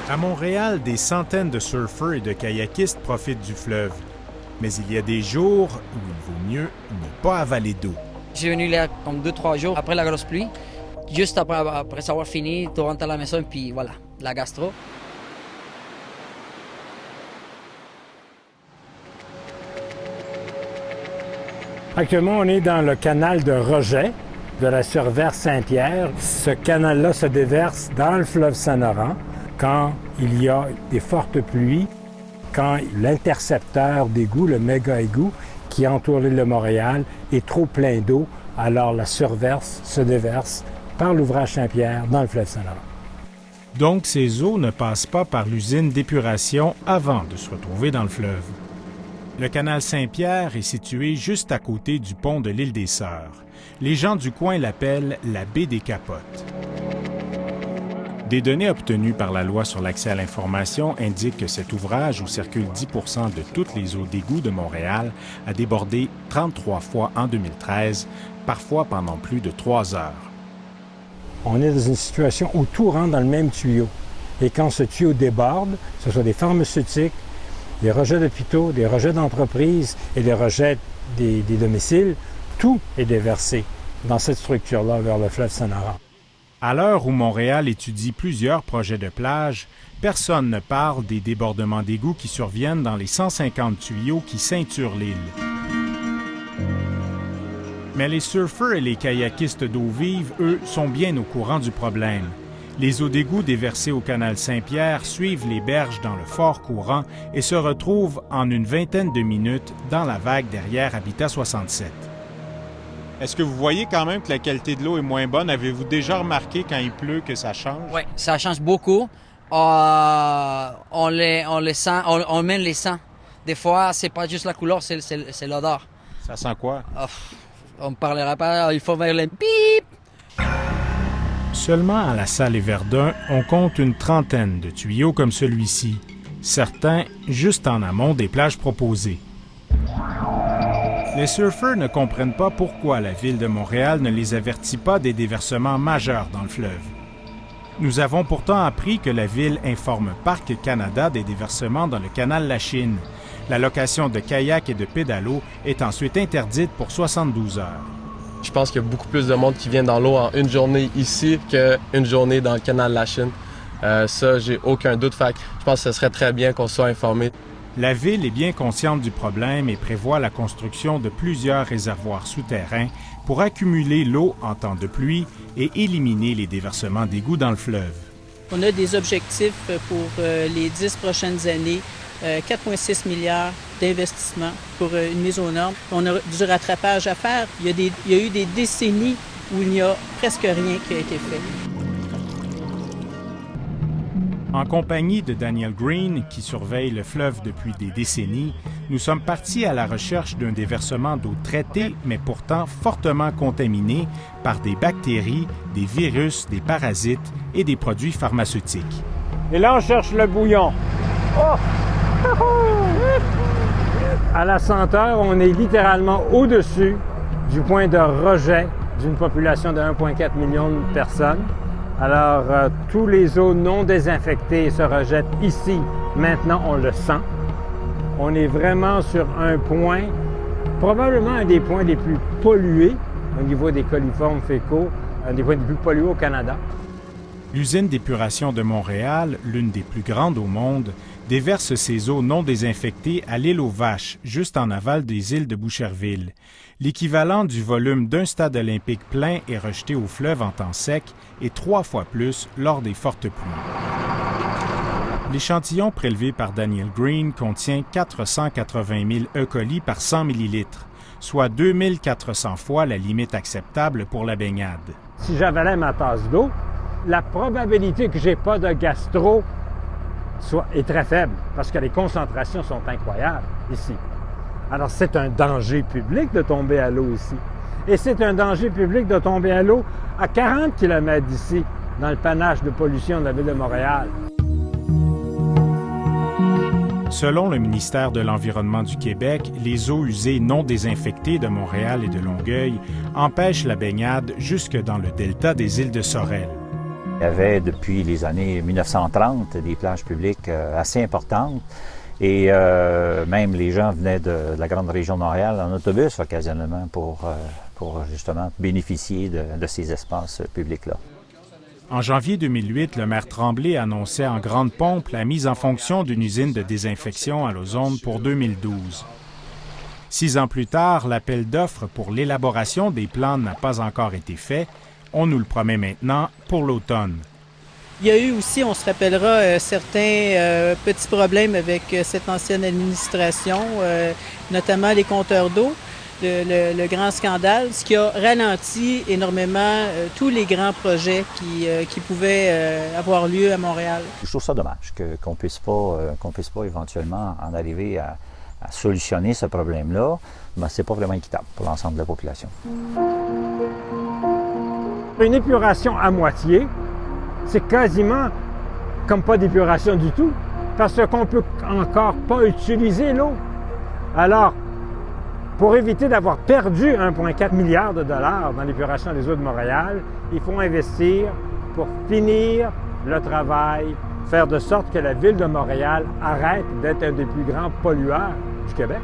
À Montréal, des centaines de surfeurs et de kayakistes profitent du fleuve. Mais il y a des jours où il vaut mieux ne pas avaler d'eau. Je suis venu là comme 2-3 jours après la grosse pluie. Juste après avoir fini, tu rentres à la maison et puis voilà, la gastro. Actuellement, on est dans le canal de rejet de la surverse Saint-Pierre. Ce canal-là se déverse dans le fleuve Saint-Laurent quand il y a des fortes pluies, quand l'intercepteur d'égout, le méga-égout, qui entoure l'île de Montréal, est trop plein d'eau, alors la surverse se déverse par l'ouvrage Saint-Pierre dans le fleuve Saint-Laurent. Donc, ces eaux ne passent pas par l'usine d'épuration avant de se retrouver dans le fleuve. Le canal Saint-Pierre est situé juste à côté du pont de l'île des Sœurs. Les gens du coin l'appellent la baie des Capotes. Des données obtenues par la Loi sur l'accès à l'information indiquent que cet ouvrage, où circulent 10 % de toutes les eaux d'égout de Montréal, a débordé 33 fois en 2013, parfois pendant plus de 3 heures. On est dans une situation où tout rentre dans le même tuyau. Et quand ce tuyau déborde, que ce soit des pharmaceutiques, des rejets d'hôpitaux, des rejets d'entreprises et des rejets des domiciles, tout est déversé dans cette structure-là vers le fleuve Saint-Laurent. À l'heure où Montréal étudie plusieurs projets de plage, personne ne parle des débordements d'égouts qui surviennent dans les 150 tuyaux qui ceinturent l'île. Mais les surfeurs et les kayakistes d'eau vive, eux, sont bien au courant du problème. Les eaux d'égout déversées au canal Saint-Pierre suivent les berges dans le fort courant et se retrouvent en une vingtaine de minutes dans la vague derrière Habitat 67. Est-ce que vous voyez quand même que la qualité de l'eau est moins bonne? Avez-vous déjà remarqué quand il pleut que ça change? Oui, ça change beaucoup. On les sent, on même les sent. Des fois, c'est pas juste la couleur, c'est l'odeur. Ça sent quoi? On ne parlera pas, il faut faire le bip! Seulement à la Salle et Verdun, on compte une trentaine de tuyaux comme celui-ci, certains juste en amont des plages proposées. Les surfeurs ne comprennent pas pourquoi la Ville de Montréal ne les avertit pas des déversements majeurs dans le fleuve. Nous avons pourtant appris que la Ville informe Parc Canada des déversements dans le canal Lachine. La location de kayak et de pédalo est ensuite interdite pour 72 heures. Je pense qu'il y a beaucoup plus de monde qui vient dans l'eau en une journée ici qu'une journée dans le canal Lachine. Ça, j'ai aucun doute. Fait que je pense que ce serait très bien qu'on soit informé. La Ville est bien consciente du problème et prévoit la construction de plusieurs réservoirs souterrains pour accumuler l'eau en temps de pluie et éliminer les déversements d'égouts dans le fleuve. On a des objectifs pour les 10 prochaines années, 4,6 milliards d'investissements pour une mise aux normes. On a du rattrapage à faire. Il y a eu des décennies où il n'y a presque rien qui a été fait. En compagnie de Daniel Green, qui surveille le fleuve depuis des décennies, nous sommes partis à la recherche d'un déversement d'eau traitée, mais pourtant fortement contaminée par des bactéries, des virus, des parasites et des produits pharmaceutiques. Et là, on cherche le bouillon. Oh! À la senteur, on est littéralement au-dessus du point de rejet d'une population de 1,4 million de personnes. Alors, tous les eaux non désinfectées se rejettent ici. Maintenant, on le sent. On est vraiment sur un point, probablement un des points les plus pollués au niveau des coliformes fécaux, un des points les plus pollués au Canada. L'usine d'épuration de Montréal, l'une des plus grandes au monde, déverse ses eaux non désinfectées à l'île aux Vaches, juste en aval des îles de Boucherville. L'équivalent du volume d'un stade olympique plein est rejeté au fleuve en temps sec et 3 fois plus lors des fortes pluies. L'échantillon prélevé par Daniel Green contient 480 000 E. coli par 100 ml, soit 2400 fois la limite acceptable pour la baignade. Si j'avalais ma tasse d'eau, la probabilité que j'ai pas de gastro est très faible parce que les concentrations sont incroyables ici. Alors, c'est un danger public de tomber à l'eau ici. Et c'est un danger public de tomber à l'eau à 40 km d'ici, dans le panache de pollution de la Ville de Montréal. Selon le ministère de l'Environnement du Québec, les eaux usées non désinfectées de Montréal et de Longueuil empêchent la baignade jusque dans le delta des îles de Sorel. y avait depuis les années 1930 des plages publiques assez importantes. Et même les gens venaient de la grande région de Montréal en autobus occasionnellement pour justement bénéficier de ces espaces publics-là. En janvier 2008, le maire Tremblay annonçait en grande pompe la mise en fonction d'une usine de désinfection à l'ozone pour 2012. 6 ans plus tard, l'appel d'offres pour l'élaboration des plans n'a pas encore été fait. On nous le promet maintenant pour l'automne. Il y a eu aussi, on se rappellera, certains petits problèmes avec cette ancienne administration, notamment les compteurs d'eau, le grand scandale, ce qui a ralenti énormément tous les grands projets qui pouvaient avoir lieu à Montréal. Je trouve ça dommage qu'on puisse pas éventuellement en arriver à solutionner ce problème-là, mais c'est pas vraiment équitable pour l'ensemble de la population. Une épuration à moitié, c'est quasiment comme pas d'épuration du tout, parce qu'on ne peut encore pas utiliser l'eau. Alors, pour éviter d'avoir perdu 1,4 milliard de dollars dans l'épuration des eaux de Montréal, il faut investir pour finir le travail, faire de sorte que la ville de Montréal arrête d'être un des plus grands pollueurs du Québec.